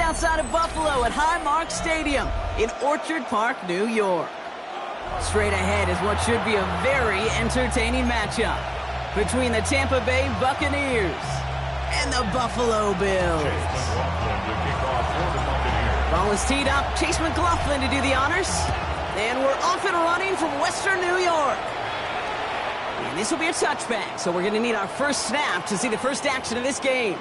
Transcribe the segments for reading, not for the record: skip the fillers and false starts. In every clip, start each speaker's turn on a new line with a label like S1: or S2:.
S1: outside of Buffalo at Highmark Stadium in Orchard Park, New York. Straight ahead is what should be a very entertaining matchup between the Tampa Bay Buccaneers and the Buffalo Bills. Ball is teed up. Chase McLaughlin to do the honors. And we're off and running from Western New York. And this will be a touchback, so we're going to need our first snap to see the first action of this game.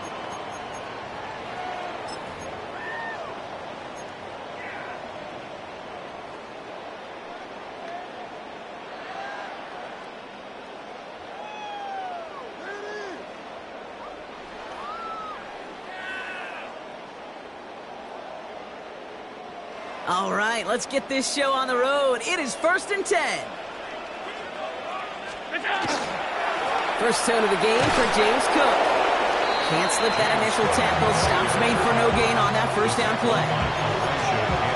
S1: All right, let's get this show on the road. It is 1st and 10. First tone of the game for James Cook. Can't slip that initial tackle. Stops made for no gain on that first down play.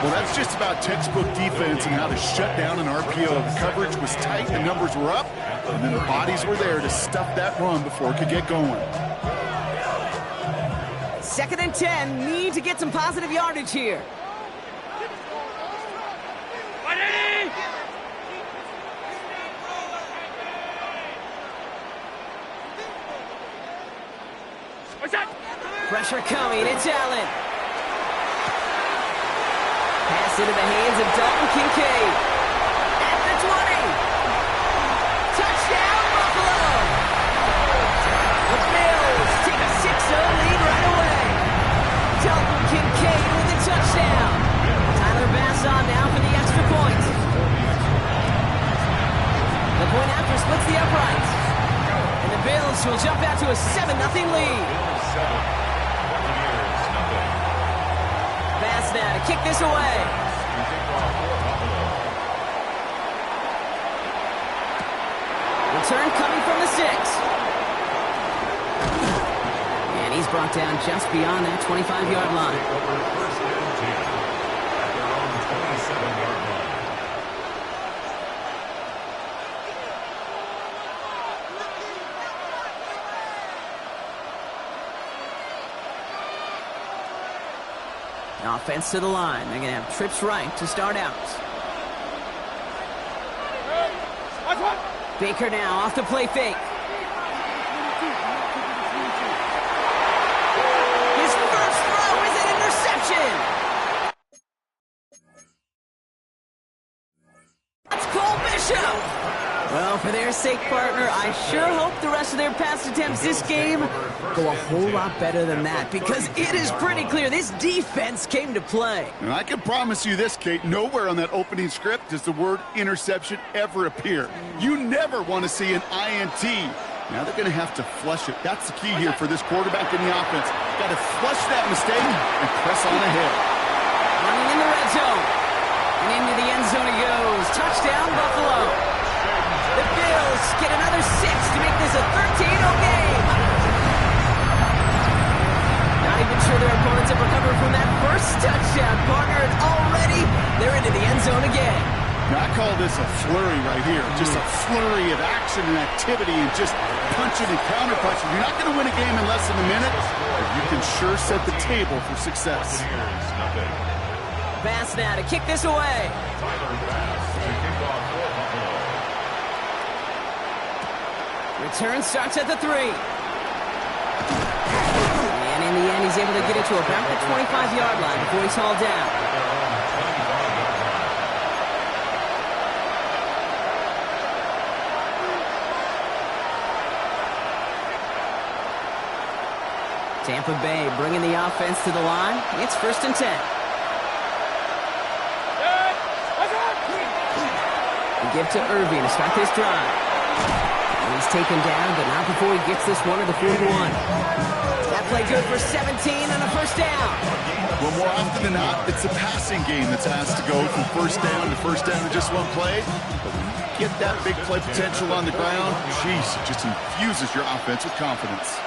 S2: Well, that's just about textbook defense and how to shut down an RPO. The coverage was tight, the numbers were up, and then the bodies were there to stuff that run before it could get going.
S1: 2nd and 10. Need to get some positive yardage here. Pressure coming, it's Allen. Pass into the hands of Dalton Kincaid. At the 20. Touchdown, Buffalo. The Bills take a 6-0 lead right away. Dalton Kincaid with a touchdown. Tyler Bass on now for the extra point. The point after splits the uprights. And the Bills will jump out to a 7-0 lead. Bass now to kick this away. Return coming from the 6. And he's brought down just beyond that 25-yard line. Offense to the line. They're going to have trips right to start out. Baker now off the play fake. His first throw is an interception. That's Cole Bishop. Well, for their sake, partner, I sure hope the rest of their pass attempts this game go a whole lot better than that, because it is pretty clear this defense came to play.
S2: And I can promise you this, Kate, nowhere on that opening script does the word interception ever appear. You never want to see an INT. Now they're going to have to flush it. That's the key here for this quarterback in the offense. Got to flush that mistake and press on ahead.
S1: Running in the red zone. And into the end zone it goes. Touchdown, Buffalo. The Bills get another 6 to make this a 13-0 game. Not even sure their opponents have recovered from that first touchdown, partner, and already they're into the end zone again.
S2: Now, I call this a flurry right here. Just a flurry of action and activity and just punching and counter-punching. You're not going to win a game in less than a minute, but you can sure set the table for success.
S1: Bass now to kick this away. Return starts at the 3. And in the end, he's able to get it to about the 25-yard line before he's hauled down. Tampa Bay bringing the offense to the line. It's 1st and 10. We give to Irving to start this drive. He's taken down, but not before he gets this one at the 41. That play good for 17 and a first down.
S2: Well, more often than not, it's the passing game that's asked to go from first down to just one play. But when you get that big play potential on the ground, geez, it just infuses your offense with confidence.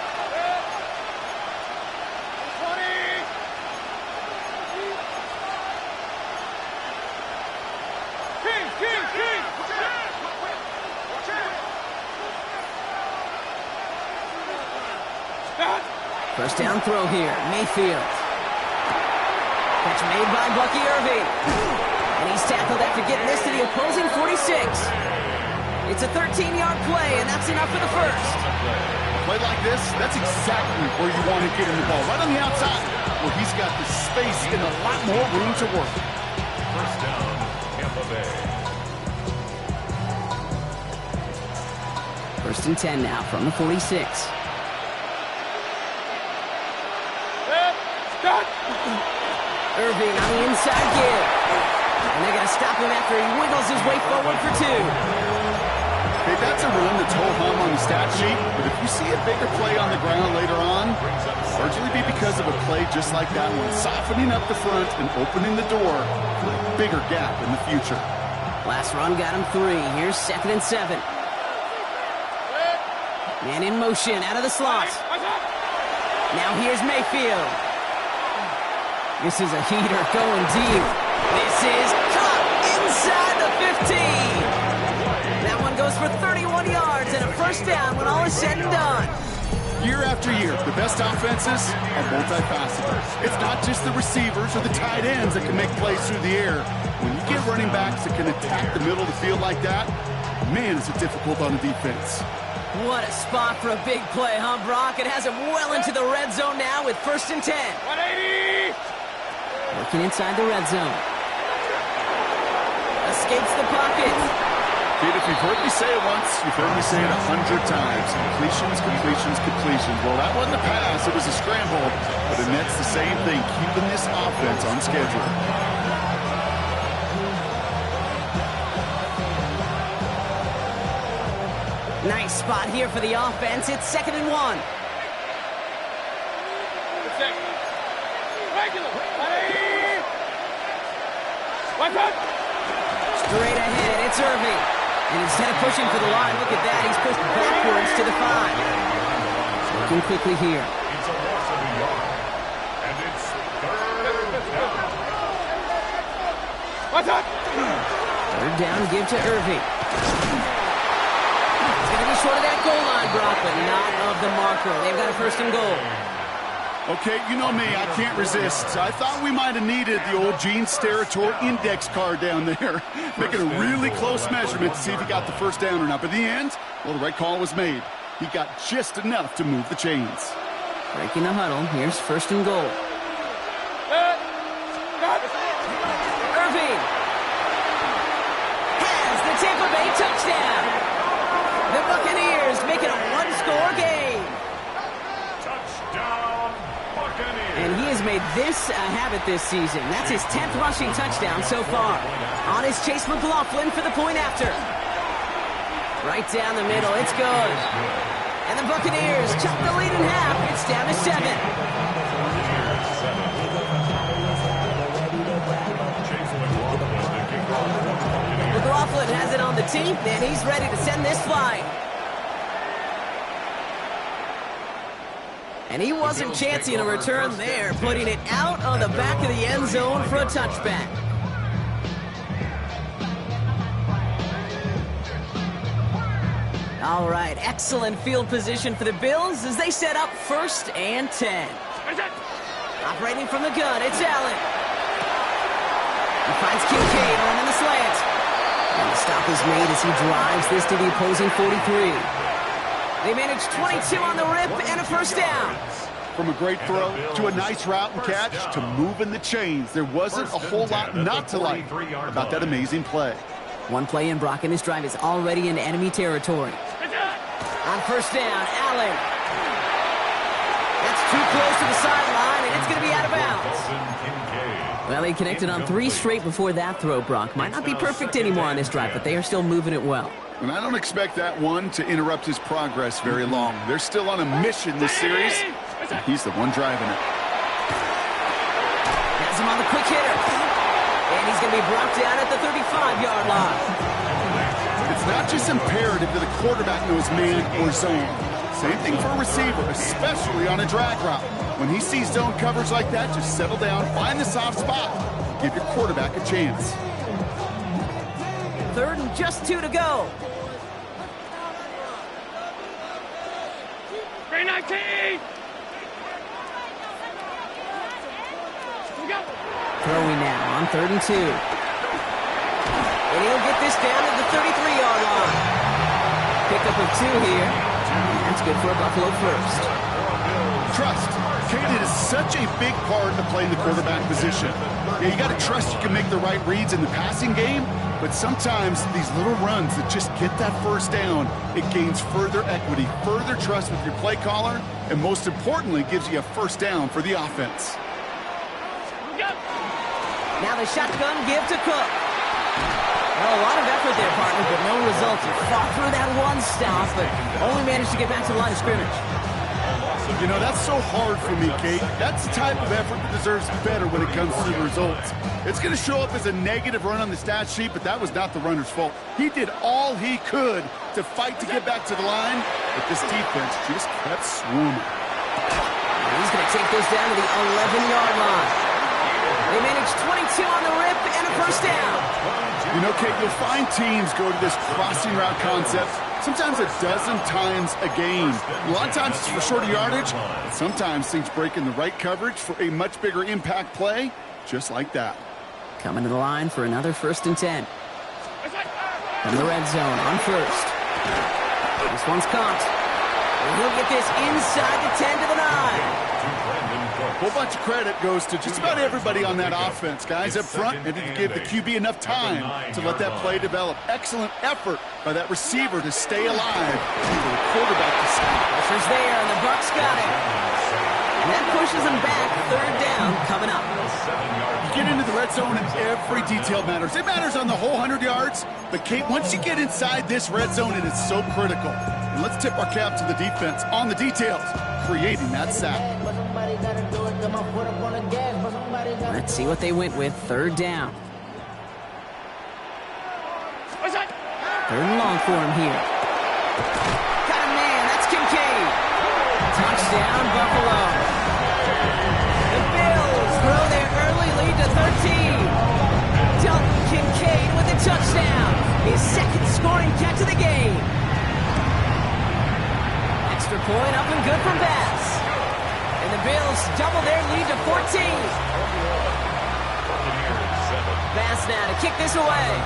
S1: First down throw here, Mayfield. catch made by Bucky Irving. And he's tackled after getting this to the opposing 46. It's a 13-yard play, and that's enough for the first.
S2: A play like this, that's exactly where you want to get in the ball. Right on the outside, where he's got the space and a lot more room to work.
S3: First down, Tampa Bay.
S1: First and 10 now from the 46. Irving on the inside give. And they're going to stop him after he wiggles his way forward for 2.
S2: Okay, that's a run that's ho-hum on the stat sheet, but if you see a bigger play on the ground later on, largely be because of a play just like that one, softening up the front and opening the door for a bigger gap in the future.
S1: Last run got him 3. Here's 2nd and 7. Man in motion out of the slot. Now here's Mayfield. This is a heater going deep. This is caught inside the 15. That one goes for 31 yards and a first down when all is said and done.
S2: Year after year, the best offenses are multifaceted. It's not just the receivers or the tight ends that can make plays through the air. When you get running backs that can attack the middle of the field like that, man, is it difficult on the defense.
S1: What a spot for a big play, huh, Brock? It has him well into the red zone now with 1st and 10.
S3: 180!
S1: Working inside the red zone. Escapes the pocket.
S2: Kid, if you've heard me say it once, you've heard me say it 100 times. Completions, completions, completions. Well, that wasn't a pass. It was a scramble. But it nets the same thing, keeping this offense on schedule.
S1: Nice spot here for the offense. It's 2nd and 1. Straight ahead, it's Irving. And instead of pushing for the line, look at that, he's pushed backwards to the 5. Looking quickly here.
S3: It's a loss of a yard. And it's 3rd down.
S1: Third down, give to Irving. It's going to be short of that goal line, Brock, but not of the marker. They've got a 1st and goal.
S2: Okay, you know me, I can't resist. I thought we might have needed the old Gene Steratore index card down there, making a really close measurement to see if he got the first down or not. But in the end, well, the right call was made. He got just enough to move the chains.
S1: Breaking the huddle, here's 1st and goal. Irving has the Tampa Bay touchdown. The Buccaneers make it a 1-score game.
S3: Touchdown, Buccaneers.
S1: And he has made this a habit this season. That's his 10th rushing touchdown so far. On his Chase McLaughlin for the point after. Right down the middle, it's good. And the Buccaneers chop the lead in half. It's down to 7. McLaughlin has it on the tee, and he's ready to send this flying. And he wasn't chancing a return there, putting it out on the back of the end zone for a touchback. All right, excellent field position for the Bills as they set up 1st and 10. Operating from the gun, it's Allen. He finds Kincaid running the slant. And the stop is made as he drives this to the opposing 43. They managed 22 on the rip and a 1st down.
S2: From a great throw to a nice route and catch to moving the chains, there wasn't a whole lot not to like about that amazing play.
S1: One play in, Brock, and his drive is already in enemy territory. On 1st down, Allen. That's too close to the sideline, and it's going to be out of bounds. Well, he connected on 3 straight before that throw, Brock. Might not be perfect anymore on this drive, but they are still moving it well.
S2: And I don't expect that one to interrupt his progress very long. They're still on a mission this series, and he's the one driving it.
S1: Has him on the quick hitter. And he's going to be brought down at the 35-yard line.
S2: It's not just imperative that the quarterback knows man or zone. Same thing for a receiver, especially on a drag route. When he sees zone coverage like that, just settle down, find the soft spot. Give your quarterback a chance.
S1: 3rd and just 2 to go.
S3: 319!
S1: Throwing now on 3rd and 2. And he'll get this down at the 33-yard line. Pickup of 2 here. That's good for a Buffalo first.
S2: Trust. Kate, it is such a big part of playing the quarterback position. Yeah, you got to trust you can make the right reads in the passing game, but sometimes these little runs that just get that first down, it gains further equity, further trust with your play caller, and most importantly, gives you a first down for the offense.
S1: Now the shotgun give to Cook. Well, a lot of effort there, partner, but no results. He fought through that one stop, but only managed to get back to the line of scrimmage.
S2: You know, that's so hard for me, Kate. That's the type of effort that deserves better when it comes to the results. It's going to show up as a negative run on the stat sheet, but that was not the runner's fault. He did all he could to fight to get back to the line, but this defense just kept swarming.
S1: He's going to take this down to the 11-yard line. They managed 22 on the rip and a first down.
S2: You know, Kate, you'll find teams go to this crossing route concept sometimes a dozen times a game. A lot of times it's for shorter yardage, but sometimes things break in the right coverage for a much bigger impact play, just like that.
S1: Coming to the line for another 1st and 10. From the red zone on 1st. This one's caught. And he'll get this inside the 10 to the 9.
S2: A whole bunch of credit goes to just about everybody on that offense. Guys up front, maybe to give the QB enough time to let that play develop. Excellent effort by that receiver to stay alive and for the quarterback to stop.
S1: Pressure's there, and the Bucs got it. And that pushes them back. 3rd down coming up.
S2: You get into the red zone and every detail matters. It matters on the whole 100 yards. But, Kate, once you get inside this red zone, it is so critical. And let's tip our cap to the defense on the details, creating that sack.
S1: Let's see what they went with. 3rd down. 3rd and long for him here. Got a man. That's Kincaid. Touchdown, Buffalo. The Bills throw their early lead to 13. Dalton Kincaid with a touchdown. His 2nd scoring catch of the game. Extra point up and good from Bass. And the Bills double their lead to 14. Bass now to kick this away.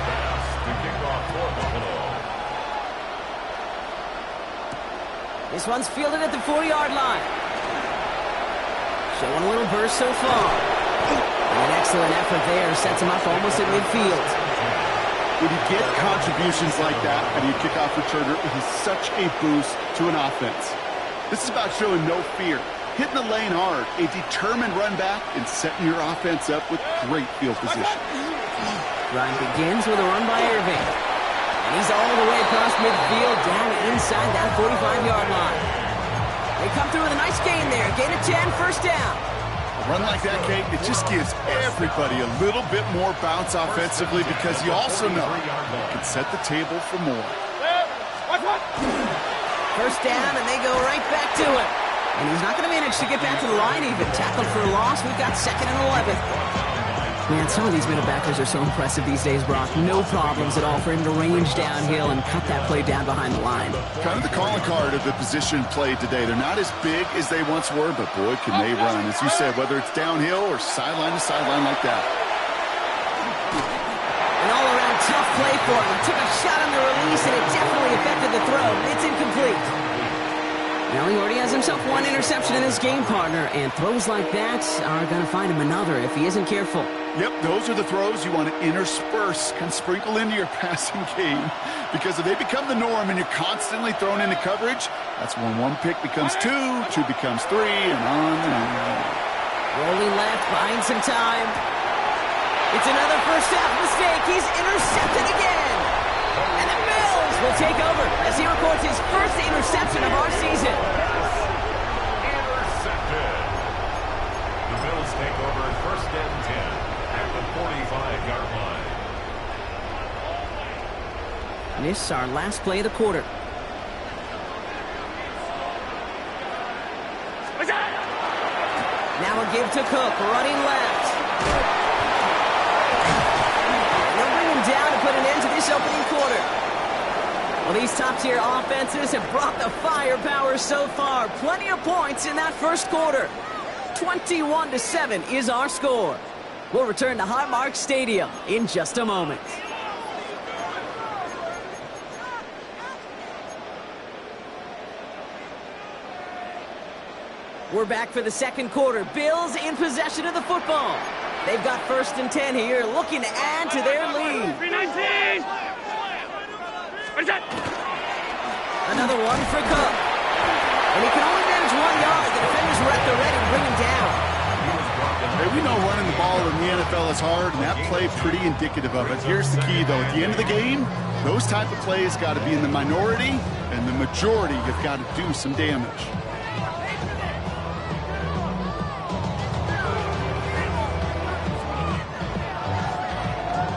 S1: This one's fielded at the 4-yard line. Showing a little burst so far. And an excellent effort there sets him up almost at midfield.
S2: When you get contributions like that and you kickoff returner, it is such a boost to an offense. This is about showing no fear, hitting the lane hard, a determined run back, and setting your offense up with great field position.
S1: Run begins with a run by Irving. And he's all the way across midfield, down inside that 45-yard line. They come through with a nice gain there. Gain of 10, 1st down.
S2: A run like that, Kate, it just gives everybody a little bit more bounce offensively because you also know you can set the table for more.
S1: 1st down, and they go right back to it. And he's not going to manage to get back to the line even. Tackled for a loss. We've got 2nd and 11. Man, some of these middle backers are so impressive these days, Brock. No problems at all for him to range downhill and cut that play down behind the line.
S2: Kind of the calling card of the position played today. They're not as big as they once were, but boy, can they run. As you said, whether it's downhill or sideline to sideline like that.
S1: An all-around tough play for him. Took a shot on the release, and it definitely affected the throw. It's incomplete. Now he already has himself 1 interception in his game, partner, and throws like that are going to find him another if he isn't careful.
S2: Yep, those are the throws you want to intersperse and sprinkle into your passing game. Because if they become the norm and you're constantly thrown into coverage, that's when 1 pick becomes 2, 2 becomes 3, and on and on.
S1: Rolling left, buying some time. It's another first half mistake. He's intercepted again. And the Bills will take over as he records his first interception of our season.
S3: Intercepted. The Bills take over 1st and 10 at the 45-yard line.
S1: This is our last play of the quarter. Now a give to Cook, running left. They'll bring him down to put an end to this opening quarter. Well, these top-tier offenses have brought the firepower so far. Plenty of points in that 1st quarter. 21-7 is our score. We'll return to Highmark Stadium in just a moment. We're back for the second quarter. Bills in possession of the football. They've got 1st and 10 here, looking to add to their lead.
S4: 319! What is that?
S1: Another one for Cook. And he can only manage 1 yard. The defenders were at the ready to bring him down.
S2: Hey, we know running the ball in the NFL is hard, and that play pretty indicative of it. Here's the key, though. At the end of the game, those type of plays got to be in the minority, and the majority have got to do some damage.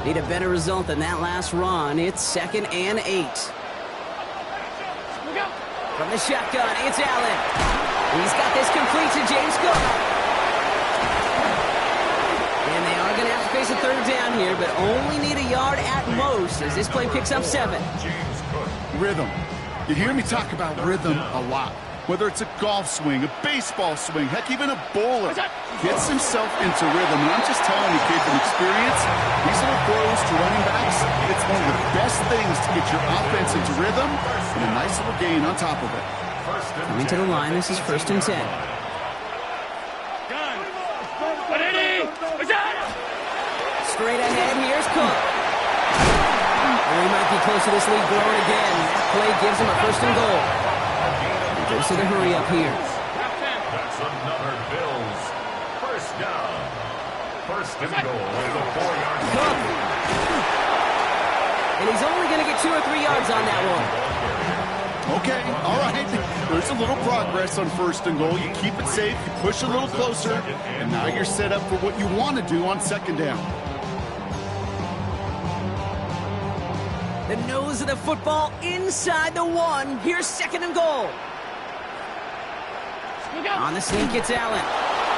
S1: Need a better result than that last run. It's 2nd and 8. From the shotgun, it's Allen. He's got this complete to James Cook. And they are going to have to face a 3rd down here, but only need a yard at most as this play picks up 7.
S2: Rhythm. You hear me talk about rhythm a lot. Whether it's a golf swing, a baseball swing, heck, even a bowler gets himself into rhythm. And I'm just telling you, kid, from experience, these little throws to running backs, it's one of the best things to get your offense into rhythm and a nice little gain on top of it.
S1: Coming to the line, this is 1st and 10. Straight ahead, here's Cook. And he might be close to this lead growing again. That play gives him a 1st and goal. Goes to the hurry up here.
S3: That's another Bills 1st down. 1st and goal with a 4-yard
S1: Cook. And he's only going to get 2 or 3 yards on that one.
S2: Okay, all right. There's a little progress on 1st and goal. You keep it safe, you push a little closer, and now you're set up for what you want to do on 2nd down.
S1: The nose of the football inside the 1. Here's 2nd and goal. On the sneak, it's Allen.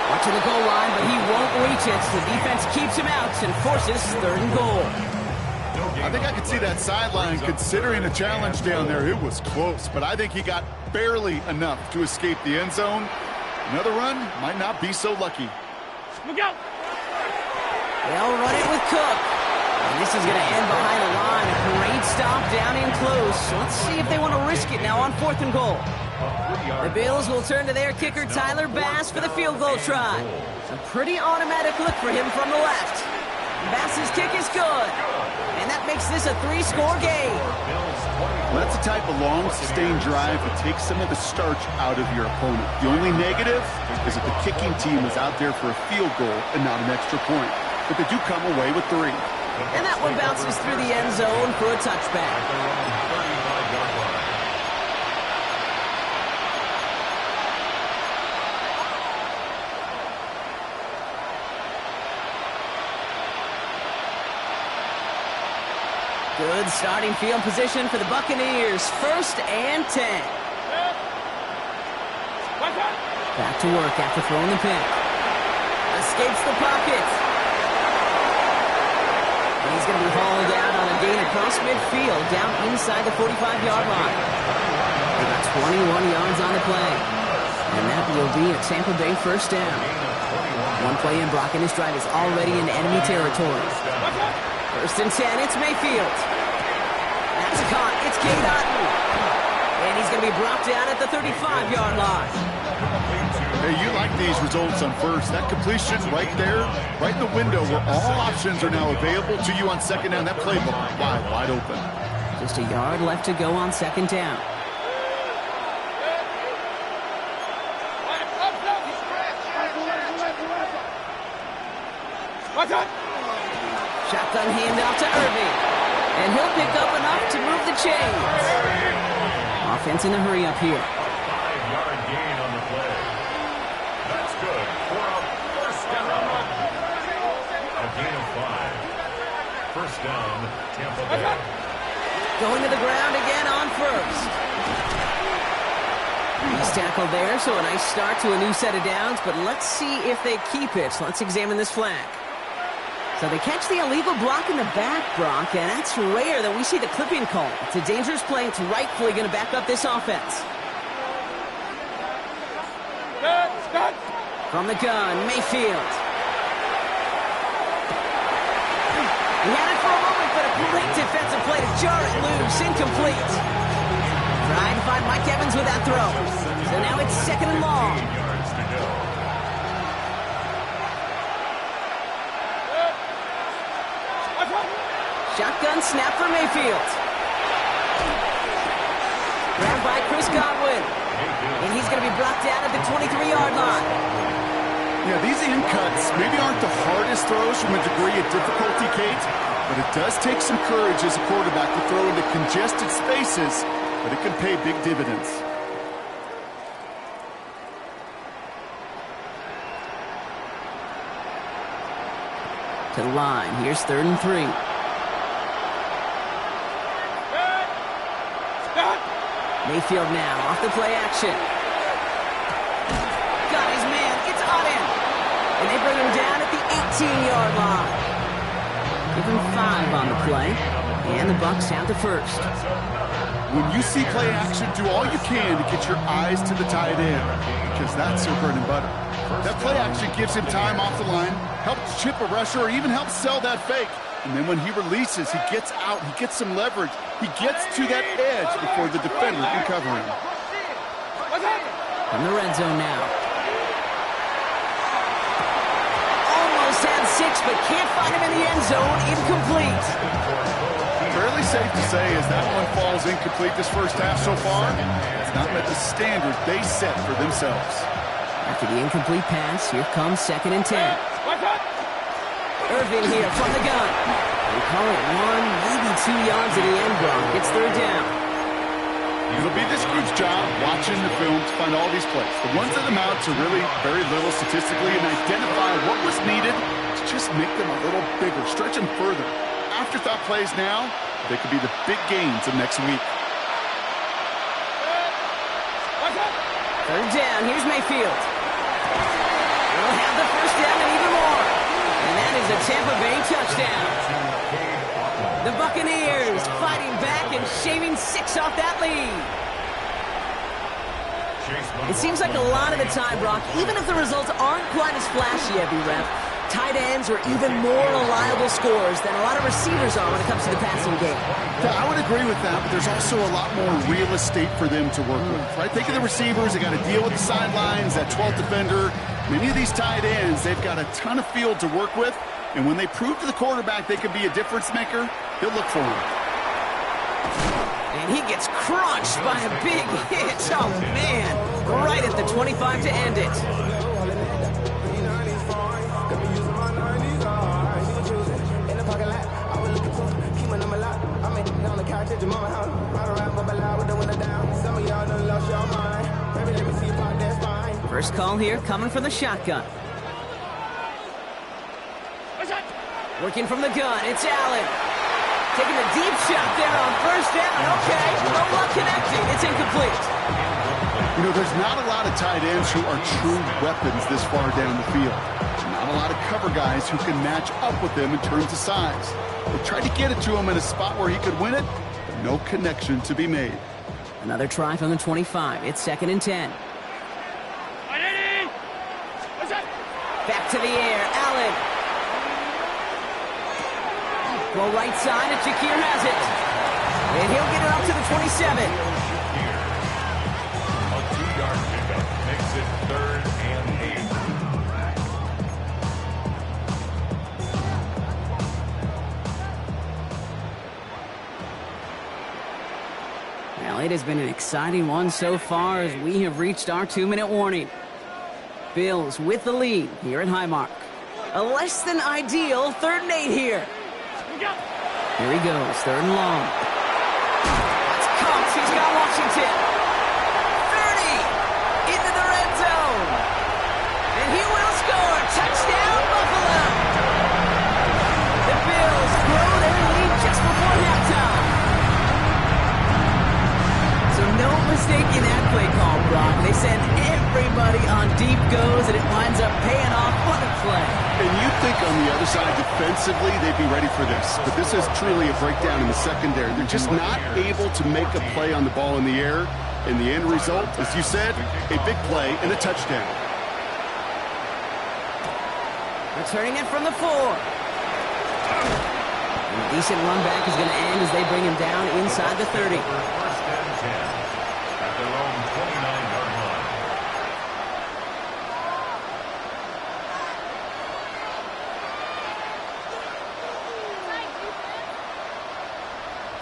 S1: Watching the goal line, but he won't reach it. The defense keeps him out and forces 3rd and goal.
S2: I think I could see that sideline considering a challenge down there. It was close, but I think he got barely enough to escape the end zone. Another run might not be so lucky.
S1: They'll run it with Cook. And this is going to end behind the line. A great stop down in close. Let's see if they want to risk it now on 4th and goal. The Bills will turn to their kicker, Tyler Bass, for the field goal try. A pretty automatic look for him from the left. Bass's kick is good. And that makes this a 3-score game.
S2: Well, that's a type of long, sustained drive that takes some of the starch out of your opponent. The only negative is that the kicking team is out there for a field goal and not an extra point. But they do come away with 3.
S1: And that one bounces through the end zone for a touchback. Good starting field position for the Buccaneers. 1st and 10. Back to work after throwing the pick. Escapes the pocket. And he's going to be hauled out on a gain across midfield, down inside the 45-yard line. They got 21 yards on the play. And that will be a Tampa Bay 1st down. One play in, Brock, and his drive is already in enemy territory. 1st and 10, it's Mayfield. That's caught, it's Cade Otton. And he's going to be brought down at the 35-yard line.
S2: Hey, you like these results on 1st. That completion right there, right in the window where all options are now available to you on 2nd down. That play wide open.
S1: Just a yard left to go on 2nd down. Shotgun handoff to Irving. And he'll pick up enough to move the chains. Offense in a hurry up here.
S3: 5-yard gain on the play. That's good for a 1st down. A gain of 5. 1st down, Tampa Bay.
S1: Going to the ground again on 1st. He's tackled there, so a nice start to a new set of downs, but let's see if they keep it. Let's examine this flag. So they catch the illegal block in the back, Brock, and that's rare that we see the clipping call. It's a dangerous play. It's rightfully going to back up this offense. From the gun, Mayfield. He had it for a moment, but a great defensive play to jar it loose. Incomplete. Trying to find Mike Evans with that throw. So now it's 2nd and long.
S3: Yards to go.
S1: Shotgun snap for Mayfield. Grabbed by Chris Godwin. And he's going to be brought down at the 23-yard line.
S2: Yeah, these in cuts maybe aren't the hardest throws from a degree of difficulty, Kate, but it does take some courage as a quarterback to throw into congested spaces, but it can pay big dividends.
S1: To the line. Here's 3rd and 3. Mayfield now off the play action. Got his man. It's Auden. And they bring him down at the 18-yard line. Give him 5 on the play. And the Bucs have the first.
S2: When you see play action, do all you can to get your eyes to the tight end, because that's their bread and butter. That play action gives him time off the line, helps chip a rusher, or even helps sell that fake. And then when he releases, he gets out, he gets some leverage. He gets to that edge before the defender can cover him.
S1: In the red zone now. Almost had 6, but can't find him in the end zone. Incomplete.
S2: Fairly safe to say as that one falls incomplete this first half so far, it's not met the standard they set for themselves.
S1: After the incomplete pass, here comes 2nd and 10. Irvin here from the gun. They call it 1, maybe 2 yards at the end block. It's 3rd down.
S2: It'll be this group's job watching the film to find all these plays. The ones that amount to really very little statistically and identify what was needed to just make them a little bigger, stretch them further. Afterthought plays now, they could be the big gains of next week.
S1: 3rd down. Here's Mayfield. We'll have the first down and even more. And that is a Tampa Bay touchdown. The Buccaneers fighting back and shaving 6 off that lead. It seems like a lot of the time, Brock, even if the results aren't quite as flashy every rep, tight ends are even more reliable scorers than a lot of receivers are when it comes to the passing game.
S2: Yeah, I would agree with that, but there's also a lot more real estate for them to work with, right? Think of the receivers. They got to deal with the sidelines, that 12th defender. Many of these tight ends, they've got a ton of field to work with, and when they prove to the quarterback they can be a difference maker, he'll look for him.
S1: And he gets crushed by a big hit. Oh, man. Right at the 25 to end it. First call here coming from the shotgun. Working from the gun, it's Allen. Taking a deep shot there on 1st down. Okay, no luck connecting. It's incomplete.
S2: You know, there's not a lot of tight ends who are true weapons this far down the field. Not a lot of cover guys who can match up with them in terms of size. They tried to get it to him in a spot where he could win it, but no connection to be made.
S1: Another try from the 25. It's 2nd and 10. Back to the air, Allen. Well, right side, and Shakir has it. And he'll get it up to the 27.
S3: A 2-yard pickup makes it 3rd and 8.
S1: Well, it has been an exciting one so far as we have reached our 2-minute warning. Bills with the lead here at Highmark. A less than ideal 3rd and 8 here. Here he goes, 3rd and long. That's Cox, he's got Washington. 30, into the red zone. And he will score, touchdown Buffalo. The Bills grow their lead just before halftime. So no mistake in that play call, Brock. They send everybody on deep goes, and it winds up paying off. What a play.
S2: And you'd think on the other side, defensively, they'd be ready for this. But this is truly a breakdown in the secondary. They're just not able to make a play on the ball in the air. And the end result, as you said, a big play and a touchdown.
S1: Returning it from the 4. Decent run back is going to end as they bring him down inside the 30.
S3: First and 10 at their own 29-yard line.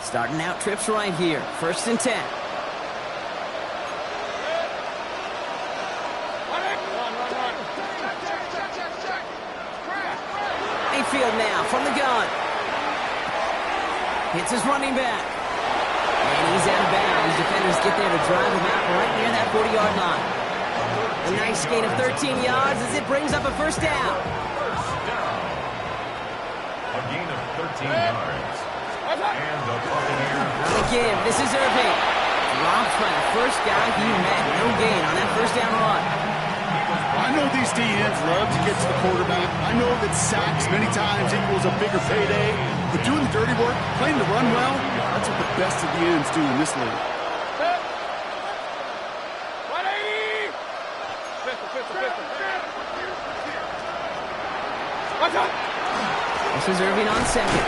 S1: Starting out trips right here. First and 10. Mayfield now from the gun. Hits his running back. And he's out of bounds. Defenders get there to drive him out right near that 40-yard line. A nice gain of 13 yards as it brings up a first down.
S3: First down. A gain of 13 yards. And the Buccaneers.
S1: On the give, this is Irving. Dropped by the first guy he met. No gain on that first down run.
S2: I know these DNs love to get to the quarterback. I know that sacks many times equals a bigger payday. But doing the dirty work, playing to run well, that's what the best of the ends do in this league.
S4: 180!
S1: This is Irving on second.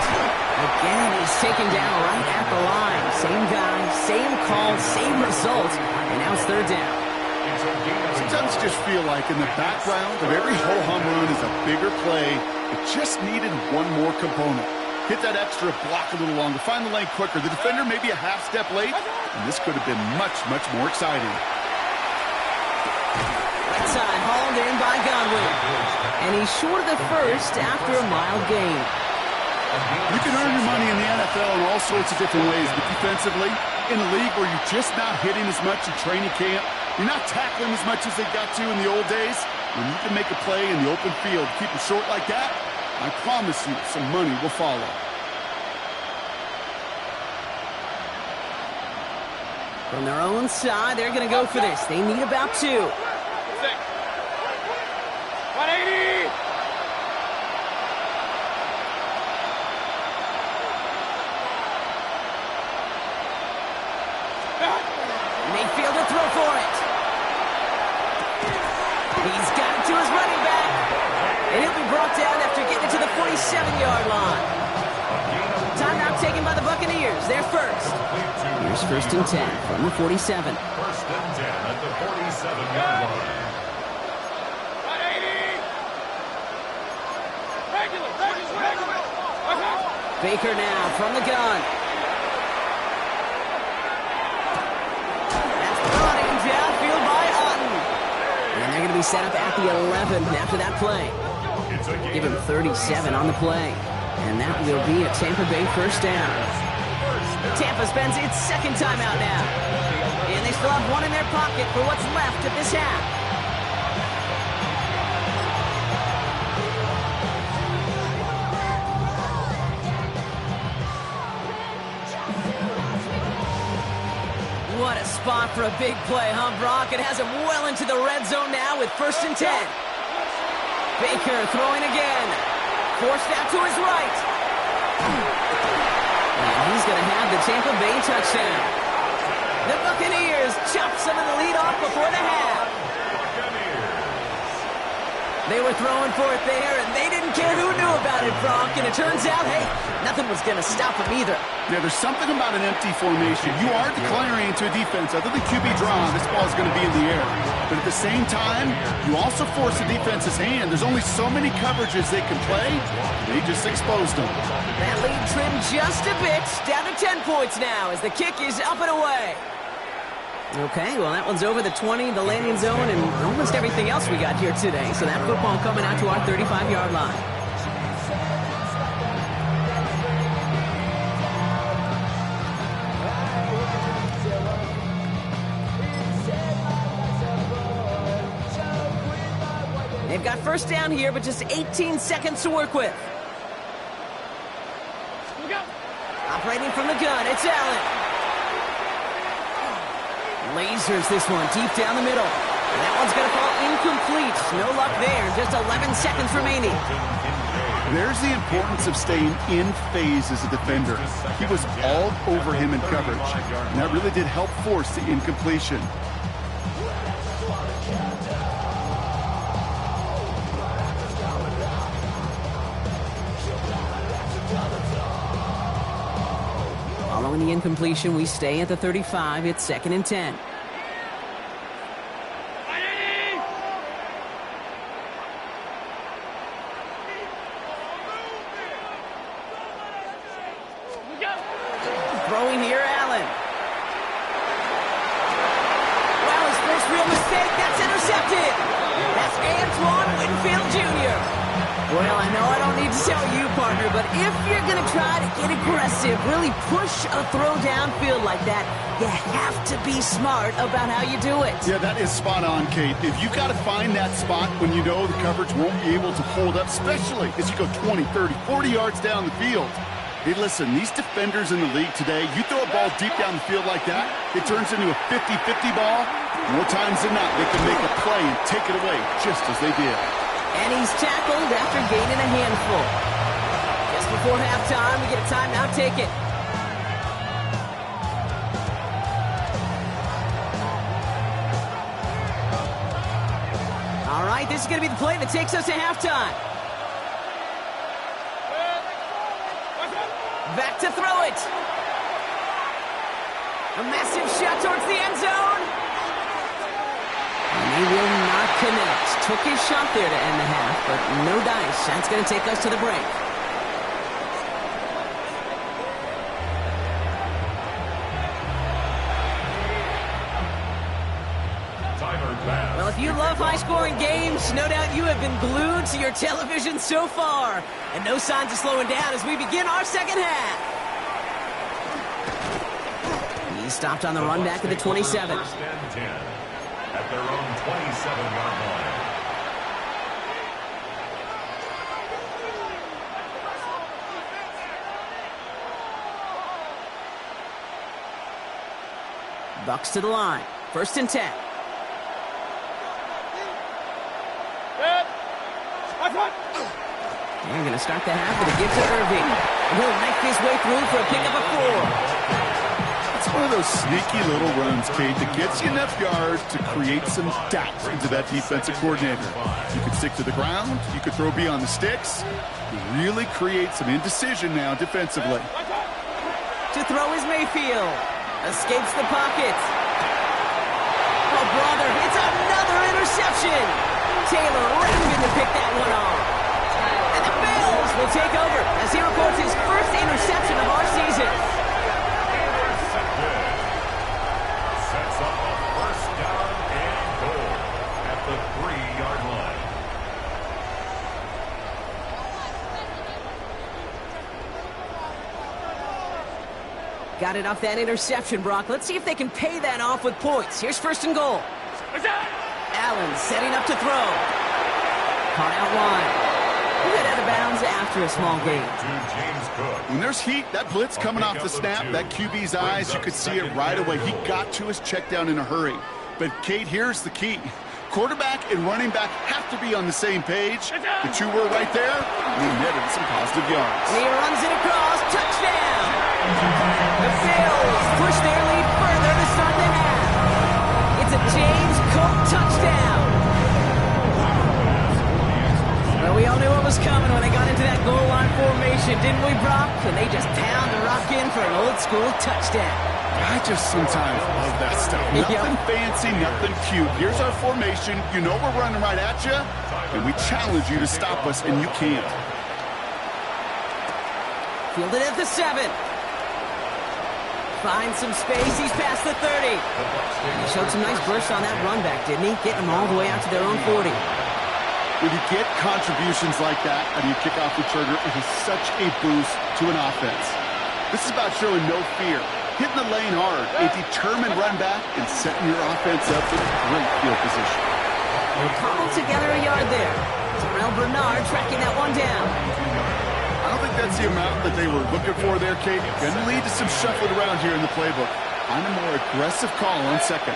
S1: Again, he's taken down right at the line. Same guy, same call, same result. And now it's third down.
S2: Sometimes you just feel like in the background of every ho-hum run is a bigger play. It just needed one more component. Hit that extra block a little longer. Find the lane quicker. The defender may be a half step late, and this could have been much, much more exciting.
S1: Right side, hauled in by Godwin. And he's short of the first after a mild gain.
S2: You can earn your money in the NFL in all sorts of different ways, but defensively, in a league where you're just not hitting as much in training camp, you're not tackling as much as they got to in the old days, when you can make a play in the open field, keep it short like that, I promise you some money will follow.
S1: From their own side, they're going to go for this. They need about 2.
S4: 180!
S1: Mayfield will throw for it. He's got it to his running back. And he'll be brought down after getting it to the 47-yard line. Timeout taken by the Buccaneers. They're first. Here's first and 10 from the 47.
S3: First and 10 at the 47-yard line.
S4: 180!
S1: Baker now from the gun. That's brought in downfield by Otten. And they're going to be set up at the 11 after that play. Give him 37 on the play. And that will be a Tampa Bay first down. Tampa spends its second timeout now. And they still have one in their pocket for what's left of this half. What a spot for a big play, huh, Brock? It has him well into the red zone now with first and 10. Baker throwing again. Forced out to his right. And he's going to have the Tampa Bay touchdown. The Buccaneers chop some of the lead off before the half. They were throwing for it there, and they didn't care who knew about it, Brock. And it turns out, hey, nothing was going to stop them either.
S2: Yeah, there's something about an empty formation. You are declaring to a defense, other than QB draw, this ball is going to be in the air. But at the same time, you also force the defense's hand. There's only so many coverages they can play. They just exposed them.
S1: That lead trimmed just a bit, down to 10 points now as the kick is up and away. Okay, well, that one's over the 20, the landing zone, and almost everything else we got here today. So that football coming out to our 35-yard line. They've got first down here, but just 18 seconds to work with. Operating from the gun, it's Allen. Lasers this one deep down the middle. And that one's going to fall incomplete. No luck there. Just 11 seconds remaining.
S2: There's the importance of staying in phase as a defender. He was all over him in coverage. And that really did help force the incompletion.
S1: Following the incompletion, we stay at the 35. It's 2nd and 10. Throwing here, Allen. Well, his first real mistake, that's intercepted. That's Antoine Winfield Jr. Well, I know I don't need to tell you, partner, but if you're going to try to get aggressive, really push a throw downfield like that, you have to be smart about how you do it.
S2: Yeah, that is spot on, Kate. If you've got to find that spot when you know the coverage won't be able to hold up, especially as you go 20, 30, 40 yards down the field. Hey, listen, these defenders in the league today, you throw a ball deep down the field like that, it turns into a 50-50 ball. More times than not, they can make a play and take it away just as they did.
S1: And he's tackled after gaining a handful. Just before halftime, we get a timeout ticket. All right, this is going to be the play that takes us to halftime. Back to throw it. A massive shot towards the end zone. And he will not connect. Took his shot there to end the half, but no dice. That's going to take us to the break. Well, if you love high-scoring games, no doubt you have been glued to your television so far. And no signs of slowing down as we begin our second half. He stopped on the run back at the 27.
S3: First and 10 at their own 27-yard line.
S1: Bucks to the line. 1st and 10. They're going to start the half with a give to Irving. And he'll knife his way through for a pickup of 4.
S2: It's one of those sneaky little runs, Kate, that gets you enough yards to create some doubt into that defensive coordinator. You could stick to the ground. You could throw beyond the sticks. You really create some indecision now defensively.
S1: To throw is Mayfield. Escapes the pocket. Oh, brother, it's another interception. Taylor rapid to pick that one off. And the Bills will take over as he records his first interception of our season.
S3: Intercepted. Sets up a first down and goal at the 3-yard line.
S1: Got it off that interception, Brock. Let's see if they can pay that off with points. Here's 1st and goal. Allen setting up to throw. Caught out wide. Head out of bounds after a small gain.
S2: When there's heat, that blitz coming off the snap, that QB's eyes, you could see it right away. He got to his check down in a hurry. But, Kate, here's the key. Quarterback and running back have to be on the same page. The two were right there, and they netted some positive yards.
S1: And he runs it across. Touchdown! The Bills push their lead further to start the half. It's a James Cook touchdown. Well, we all knew what was coming when they got into that goal line formation, didn't we, Brock? And they just pound the rock in for an old-school touchdown.
S2: I just sometimes love that stuff. Nothing fancy, nothing cute. Here's our formation. You know we're running right at you, and we challenge you to stop us, and you can't.
S1: Fielded at the 7. Finds some space. He's past the 30. He showed some nice bursts on that run back, didn't he? Getting them all the way out to their own 40.
S2: When you get contributions like that and you kick off returner, it is such a boost to an offense. This is about showing no fear, hitting the lane hard, a determined run back, and setting your offense up in great field position.
S1: They cobbled together a yard there. Terrell Bernard tracking that one down.
S2: I don't think that's the amount that they were looking for there, Kate. Going to lead to some shuffling around here in the playbook. On a more aggressive call on 2nd.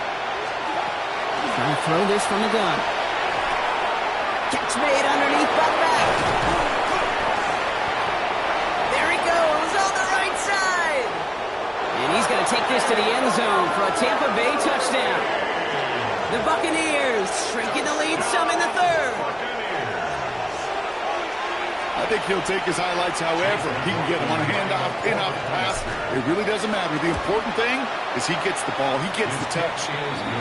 S1: Trying to throw this from the gun. Catch made underneath by back. There he goes on the right side. And he's going to take this to the end zone for a Tampa Bay touchdown. The Buccaneers shrinking the lead some in the 3rd.
S2: A think he'll take his highlights however he can get them on a handoff, pin-off, pass. It really doesn't matter. The important thing is he gets the ball, he gets the touch.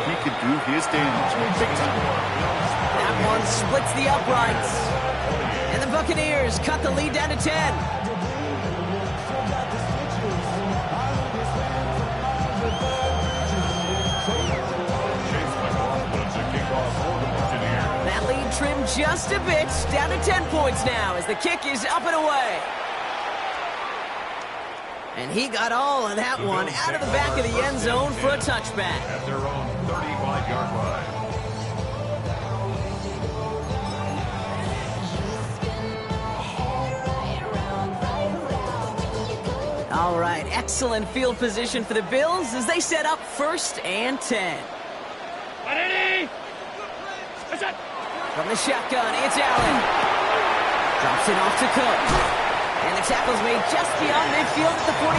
S2: He can do his damage. Big time.
S1: That one splits the uprights. And the Buccaneers cut the lead down to 10. That lead trimmed just a bit, down to 10 points now as the kick is up and away. And he got all of that one out of the back of the end zone for a touchback.
S3: At their own 35-yard line.
S1: All right, excellent field position for the Bills as they set up 1st and 10. From the shotgun, it's Allen. Drops it off to Cook. And the tackle's made just beyond midfield at the 48.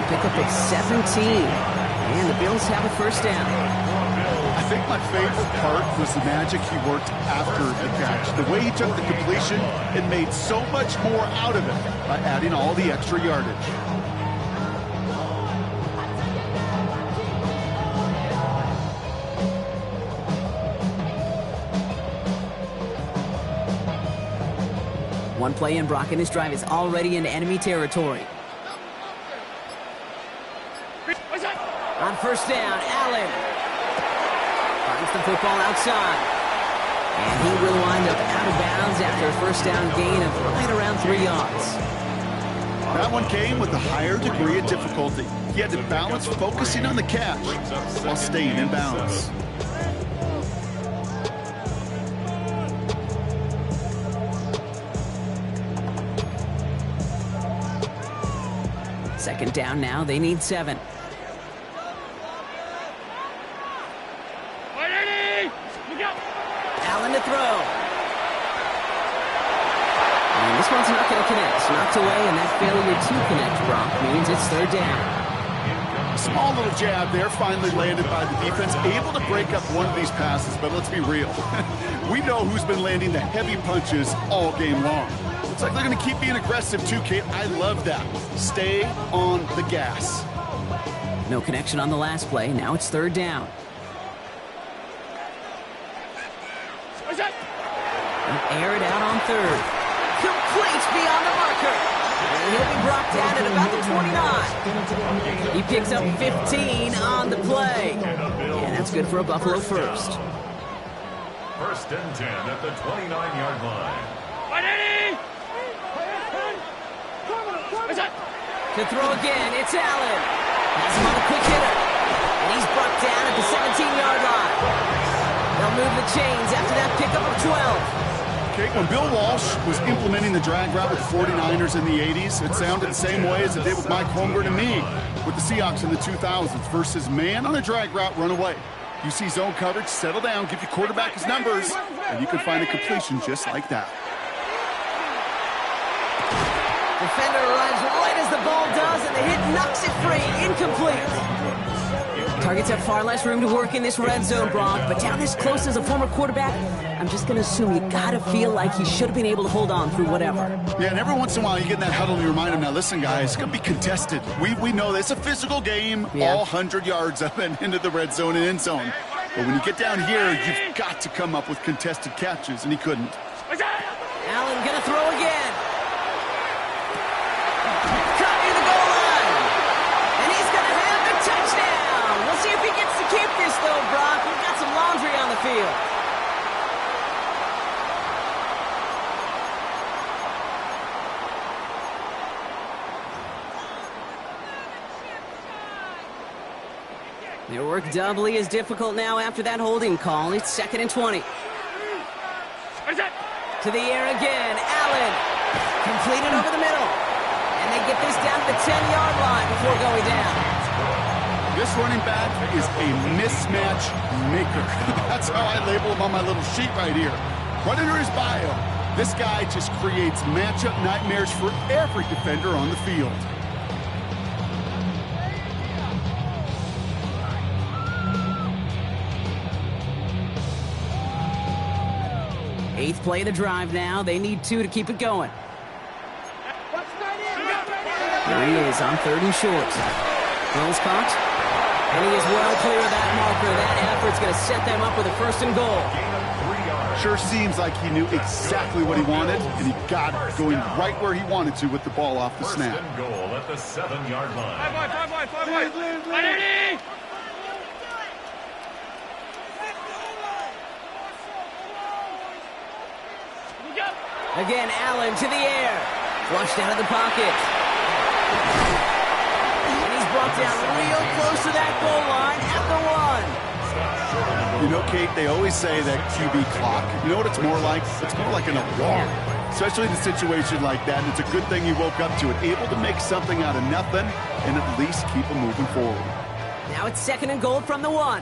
S1: Pick up at 17. And the Bills have a 1st down.
S2: I think my favorite part was the magic he worked after the catch. The way he took the completion and made so much more out of it by adding all the extra yardage.
S1: One play in, Brock, and this drive is already into enemy territory. On 1st down, Allen finds the football outside. And he will wind up out of bounds after a 1st down gain of right around 3 yards.
S2: That one came with a higher degree of difficulty. He had to balance focusing on the catch while staying in bounds.
S1: Second down now, they need 7. Allen to throw. And this one's not going to connect. Knocked away, and that failure to connect, Brock, means it's 3rd down.
S2: Small little jab there, finally landed by the defense. Able to break up one of these passes, but let's be real. We know who's been landing the heavy punches all game long. Looks like they're going to keep being aggressive too, Kate. I love that. Stay on the gas.
S1: No connection on the last play. Now it's 3rd down. Air it out on 3rd. Complete beyond the marker. And he'll be brought down at about the 29. He picks up 15 on the play. And that's good for a Buffalo 1st.
S3: 1st and 10 at the 29-yard line.
S1: To throw again, it's Allen. Has him on a quick hitter. And he's brought down at the 17-yard line. They'll move the chains after that pickup of 12.
S2: Okay, when Bill Walsh was implementing the drag route with 49ers in the 80s, it sounded the same way as it did with Mike Holmgren and me with the Seahawks in the 2000s versus man on a drag route, run away. You see zone coverage, settle down, give your quarterback his numbers, and you can find a completion just like that.
S1: Defender arrives right as the ball does, and the hit knocks it free. Incomplete. Targets have far less room to work in this red zone, Brock, but down this close as a former quarterback, I'm just going to assume you got to feel like he should have been able to hold on through whatever. Yeah, and every once in a while you get in that huddle and you remind him, now listen, guys, it's going to be contested. We know this. It's a physical game, all 100 yards up and into the red zone and end zone. But when you get down here, you've got to come up with contested catches, and he couldn't. Allen going to throw again. Cut near the goal line. And he's going to have the touchdown. We'll see if he gets to keep this, though, Brock. We've got some laundry on the field. Their work doubly as difficult now after that holding call. It's 2nd and 20. To the air again. Allen. Completed over the middle. And they get this down to the 10-yard line before going down.
S2: This running back is a mismatch maker. That's how I label him on my little sheet right here. Right under his bio. This guy just creates matchup nightmares for every defender on the field.
S1: 8th play of the drive now. They need 2 to keep it going. There he is on 3rd and short. Hill's caught. And he is well clear of that marker. That effort's going to set them up with a 1st and goal.
S2: Sure seems like he knew exactly what he wanted, and he got it going right where he wanted to with the ball off the snap.
S3: 1st and goal at the 7-yard line.
S4: 5-1.
S1: Again, Allen to the air. Flushed out of the pocket. And he's brought down real close to that goal line at the 1.
S2: You know, Kate, they always say that QB clock, you know what it's more like? It's more like an alarm, especially in a situation like that. And it's a good thing he woke up to it, able to make something out of nothing and at least keep him moving forward.
S1: Now it's 2nd and goal from the 1.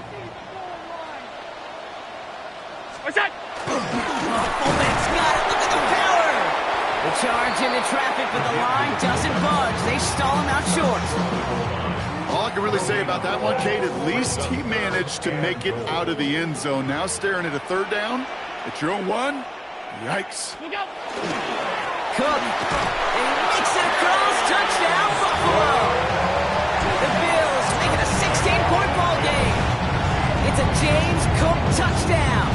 S4: What's that?
S1: Fullback's got it. Look at the power. The charge into traffic, but the line doesn't budge. They stall him out short.
S2: All I can really say about that one, Kate, at least he managed to make it out of the end zone. Now staring at a 3rd down at your own 1. Yikes.
S1: Cook. And he makes it across. Touchdown, Buffalo. The Bills make it a 16-point ball game. It's a James Cook touchdown.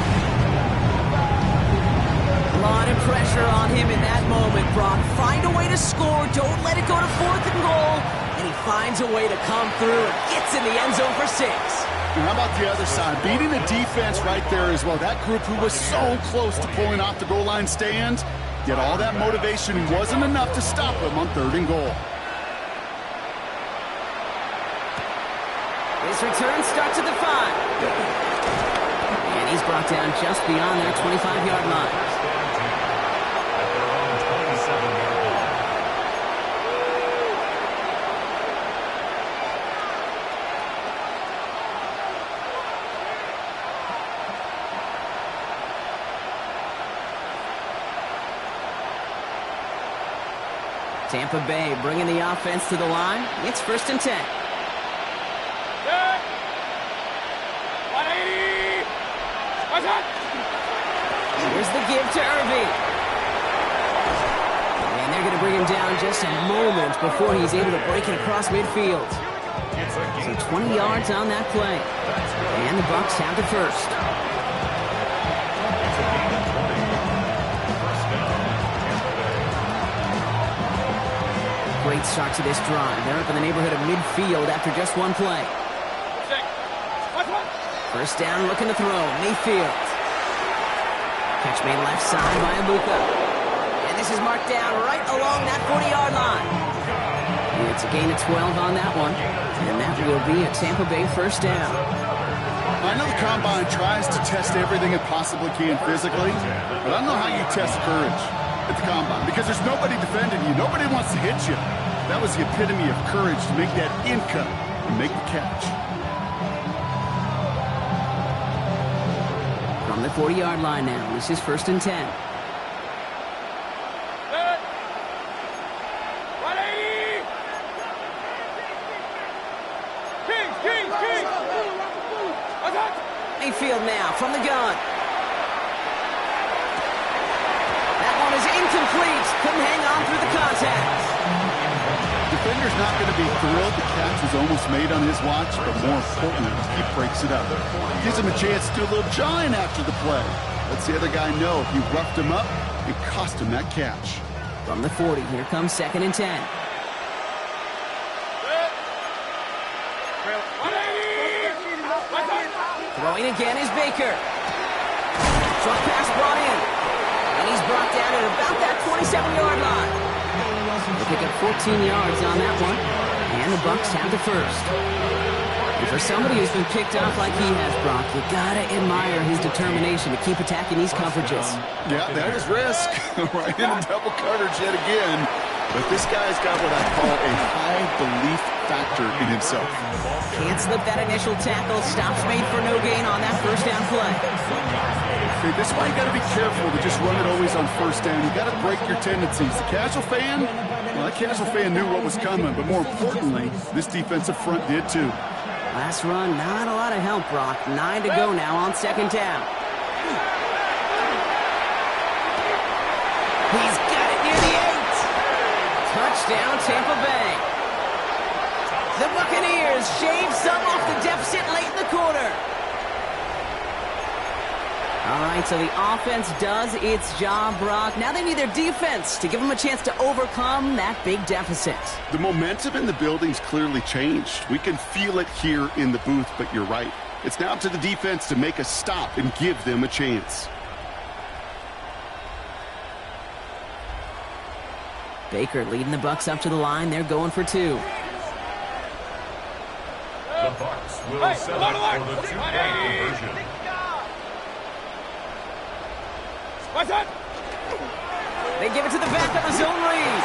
S1: A lot of pressure on him in that moment, Brock. Find a way to score. Don't let it go to 4th and goal. And he finds a way to come through and gets in the end zone for 6.
S2: And how about the other side? Beating the defense right there as well. That group who was so close to pulling off the goal line stand, yet all that motivation wasn't enough to stop him on 3rd and goal.
S1: His return starts at the 5. And he's brought down just beyond that 25-yard line.
S3: At their own 27-yard line.
S1: Tampa Bay bringing the offense to the line. It's 1st and 10.
S4: 180. What's that?
S1: Here's the give to Irving. And they're going to bring him down just a moment before he's able to break it across midfield. So 20 yards on that play. And the Bucs have the 1st.
S3: It's a gain of 20. 1st down, Tampa Bay.
S1: Great start to this drive. They're up in the neighborhood of midfield after just 1 play. 1st down, looking to throw. Mayfield. Catch made left side by Abuka. And this is marked down right along that 40-yard line. And it's a gain of 12 on that one. And that will be a Tampa Bay 1st down.
S2: I know the Combine tries to test everything it possibly can physically, but I don't know how you test courage at the Combine because there's nobody defending you. Nobody wants to hit you. That was the epitome of courage to make that in cut and make the catch.
S1: From the 40-yard line now, this is 1st and 10.
S4: 180. King. What's that?
S1: Mayfield now from the gun. That one is incomplete. Couldn't hang on through the contact.
S2: Defender's not going to be thrilled the catch was almost made on his watch, but more importantly, he breaks it up. Gives him a chance to do a little jawing after the play. Lets the other guy know he roughed him up and cost him that catch.
S1: From the 40, here comes 2nd and 10.
S4: 180. What's that?
S1: Throwing again is Baker. Short pass brought in. And he's brought down at about that 27-yard line. They pick up 14 yards on that one. And the Bucs have the 1st. And for somebody who's been picked off like he has, Brock, you gotta admire his determination to keep attacking these coverages.
S2: Yeah, that is risk. Right in the double coverage yet again. But this guy's got what I call a high belief factor in himself.
S1: Can't slip that initial tackle. Stops made for no gain on that 1st down play.
S2: Okay, this is why you got to be careful to just run it always on 1st down. You got to break your tendencies. The casual fan, well, that casual fan knew what was coming, but more importantly, this defensive front did too.
S1: Last run, not a lot of help, Brock. 9 to go now on 2nd down. First down, Tampa Bay. The Buccaneers shave some off the deficit late in the quarter. All right, so the offense does its job, Brock. Now they need their defense to give them a chance to overcome that big deficit.
S2: The momentum in the building's clearly changed. We can feel it here in the booth, but you're right. It's now up to the defense to make a stop and give them a chance.
S1: Baker leading the Bucs up to the line. They're going for 2.
S3: The Bucs will set up for the 2-point conversion.
S1: They give it to the back of his own read.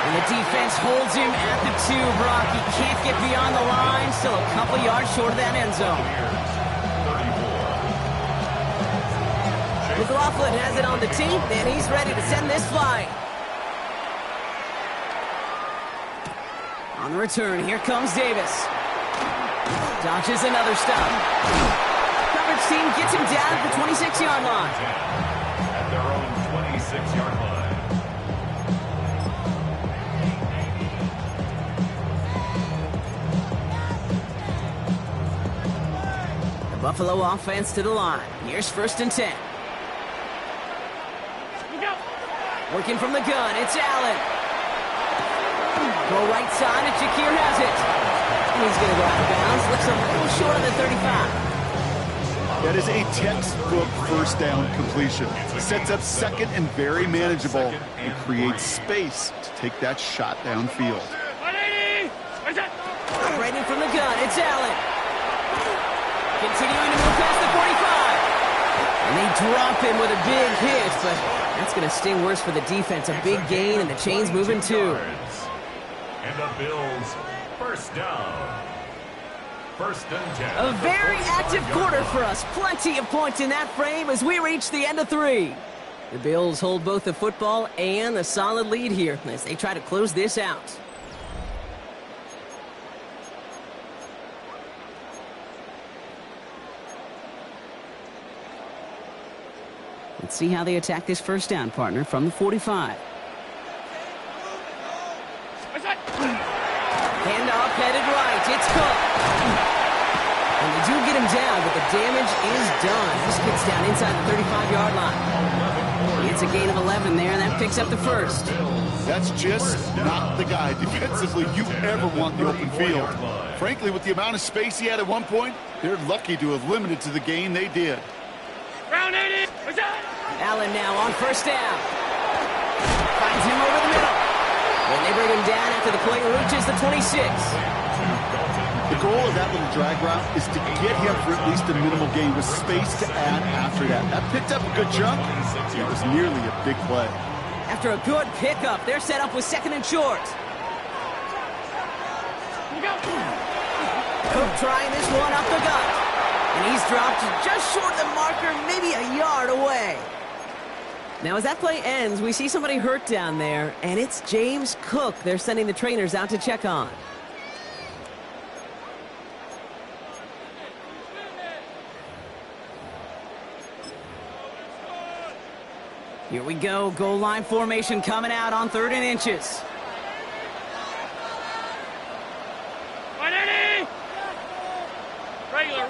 S1: And the defense holds him at the 2, Brock. He can't get beyond the line. Still a couple yards short of that end zone.
S3: 34.
S1: McLaughlin has it on the team, and he's ready to send this flying. On the return, here comes Davis. Dodges another stop. Coverage team gets him down at the 26-yard line.
S3: At their own 26-yard line.
S1: The Buffalo offense to the line. Here's 1st and 10. Working from the gun, it's Allen. Go right side, and Shakir has it. And he's going to go out of bounds. Looks a little short of the 35.
S2: That is a textbook first down completion. Sets up second and very manageable and creates space to take that shot downfield.
S1: Operating from the gun, it's Allen. Continuing to move past the 45. And they drop him with a big hit, but that's going to sting worse for the defense. A big gain, and the chain's moving too.
S3: And the Bills, first down. 1st and 10.
S1: A very active quarter for us. Plenty of points in that frame as we reach the end of 3. The Bills hold both the football and a solid lead here as they try to close this out. Let's see how they attack this first down, partner, from the 45. Handoff headed right. It's Cook. And they do get him down, but the damage is done. This gets down inside the 35-yard line. It's a gain of 11 there, and that picks up the 1st.
S2: That's just not the guy defensively you ever want in the open field. Frankly, with the amount of space he had at one point, they're lucky to have limited to the gain they did.
S4: Round 80.
S1: Allen now on 1st down. Finds him over the middle. And they bring him down after the play reaches the 26.
S2: The goal of that little drag route is to get him for at least a minimal gain with space to add after that. That picked up a good chunk. It was nearly a big play.
S1: After a good pickup, they're set up with 2nd and short. Cook trying this one up the gut. And he's dropped just short of the marker, maybe a yard away. Now, as that play ends, we see somebody hurt down there, and it's James Cook they're sending the trainers out to check on. Here we go, goal line formation coming out on 3rd and inches.
S4: 180! Regular.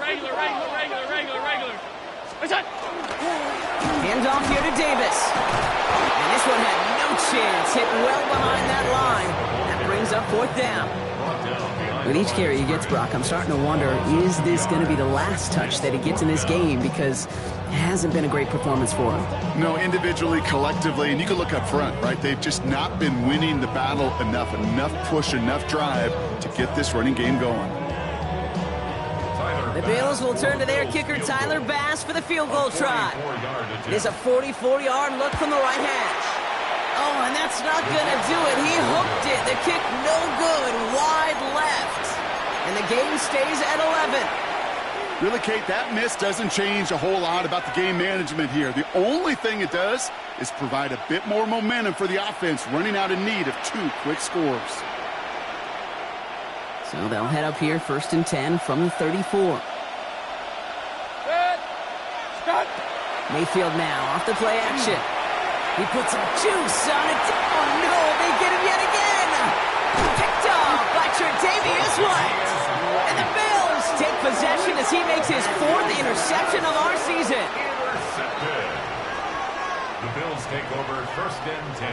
S1: Handoff here to Davis. And this one had no chance. Hit well behind that line. That brings up 4th down. With each carry he gets, Brock, I'm starting to wonder, is this going to be the last touch that he gets in this game? Because it hasn't been a great performance for him.
S2: No, individually, collectively, and you can look up front, right? They've just not been winning the battle enough push, enough drive to get this running game going.
S1: The Bills will turn to their kicker, Tyler Bass, for the field goal try. It is a 44-yard look from the right hash. Oh, and that's not going to do it. He hooked it. The kick no good, wide left. And the game stays at 11.
S2: Really, Kate, that miss doesn't change a whole lot about the game management here. The only thing it does is provide a bit more momentum for the offense, running out in need of 2 quick scores.
S1: So they'll head up here, 1st and 10 from the 34. Mayfield now off the play action. He puts some juice on it. Oh, no, they get him yet again. he makes his 4th interception of our season.
S3: Intercepted. The Bills take over 1st and 10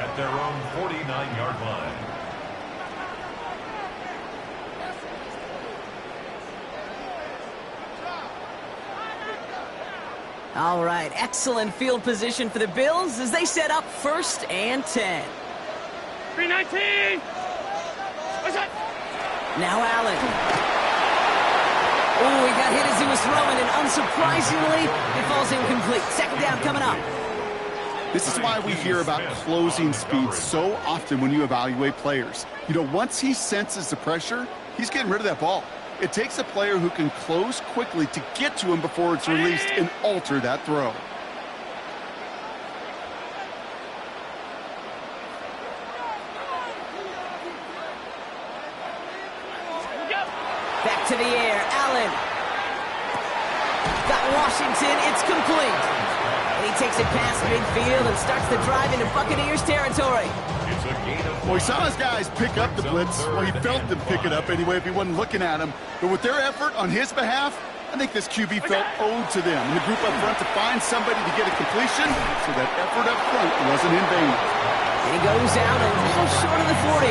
S3: at their own 49-yard line.
S1: All right, excellent field position for the Bills as they set up 1st and 10.
S4: 319. What's that?
S1: Now Allen. Oh, he got hit as he was throwing, and unsurprisingly, it falls incomplete. 2nd down coming up.
S2: This is why we hear about closing speed so often when you evaluate players. You know, once he senses the pressure, he's getting rid of that ball. It takes a player who can close quickly to get to him before it's released and alter that throw.
S1: Back to the air, Allen. Got Washington, it's complete. And he takes it past midfield and starts the drive into Buccaneers territory.
S3: It's a gain of
S2: Well, he saw his guys pick up the blitz. Well, he felt them pick it up anyway if he wasn't looking at him. But with their effort on his behalf, I think this QB felt owed to them. And the group up front to find somebody to get a completion, so that effort up front wasn't in vain.
S1: And he goes out a little short of the 40.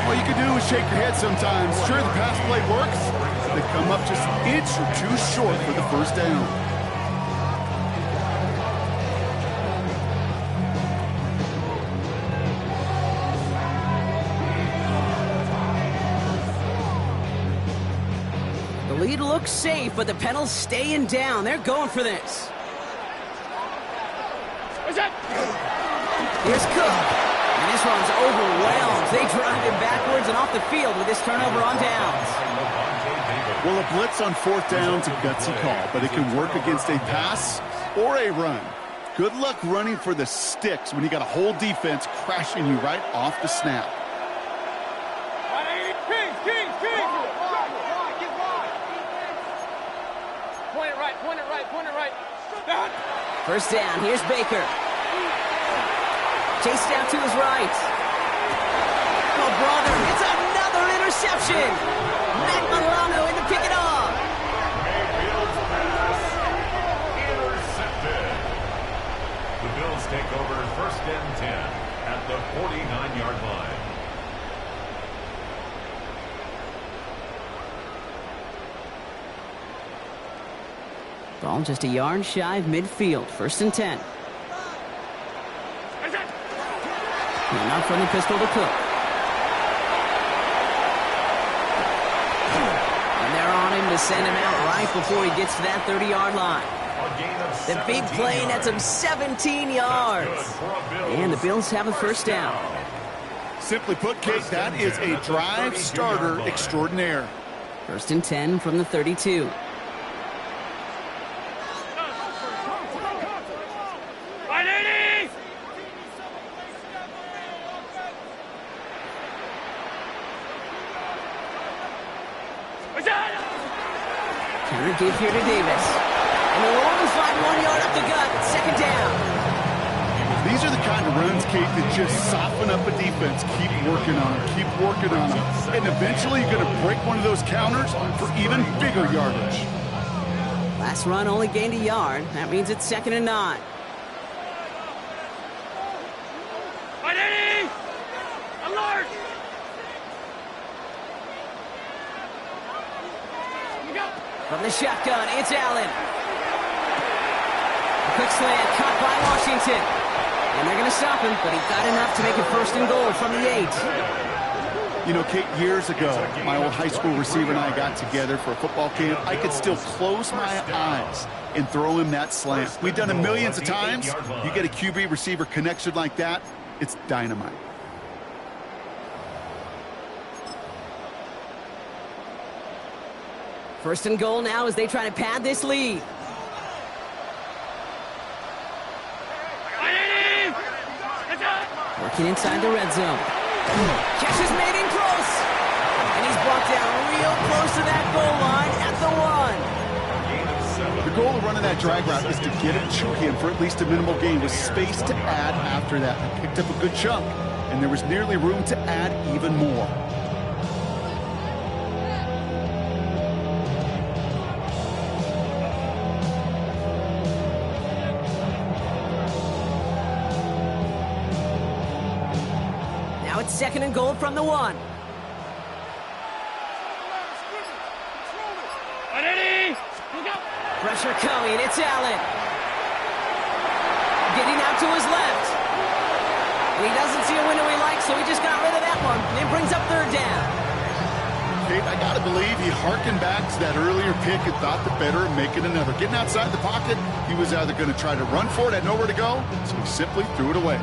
S2: All you can do is shake your head sometimes. Sure, the pass play works. They come up just an inch or two short for the 1st down.
S1: The lead looks safe, but the Penals staying down. They're going for this.
S4: What's that?
S1: Here's Cook. And this one's overwhelmed. They drive him backwards and off the field with this turnover on downs.
S2: Well, a blitz on 4th down's a gutsy call, but it can work against a pass or a run. Good luck running for the sticks when you got a whole defense crashing you right off the snap.
S4: Point it right.
S1: 1st down, here's Baker. Chased out to his right. Oh, brother, it's another interception. Matt Milano in to pick it off.
S3: Mayfield's pass intercepted. The Bills take over 1st and 10 at the 49-yard line.
S1: Ball just a yard shy of midfield. 1st and 10. And out from the pistol to Cook. And they're on him to send him out right before he gets to that 30-yard line. The big play nets him 17 yards. And the Bills have a 1st down.
S2: Simply put, Kate, that is a drive starter extraordinaire.
S1: 1st and 10 from the 32. Counter give here to Davis. And the long slide 1 yard up the gut. 2nd down.
S2: These are the kind of runs, Kate, that just soften up a defense. Keep working on them. Keep working on them. And eventually you're going to break one of those counters for even bigger yardage.
S1: Last run only gained a yard. That means it's 2nd and 9.
S4: Alert!
S1: From the shotgun, it's Allen. A quick slant caught by Washington. And they're going to stop him, but he got enough to make it 1st and goal from the 8.
S2: You know, Kate, years ago, my old high school receiver and I got together for a football camp. I could still close my eyes and throw him that slant. We've done it millions of times. You get a QB receiver connection like that, it's dynamite.
S1: First and goal now as they try to pad this lead. Working inside the red zone. Catch is made in close. And he's brought down real close to that goal line at the 1.
S2: The goal of running that drag route is to get it to him for at least a minimal gain with space to add after that. I picked up a good chunk, and there was nearly room to add even more.
S1: it's second and goal from the 1. Pressure coming, it's Allen. Getting out to his left. And he doesn't see a window he likes, so he just got rid of that one. And brings up third down.
S2: Kate, I gotta believe he harkened back to that earlier pick and thought the better of making another. Getting outside the pocket, he was either going to try to run for it, had nowhere to go, so he simply threw it away.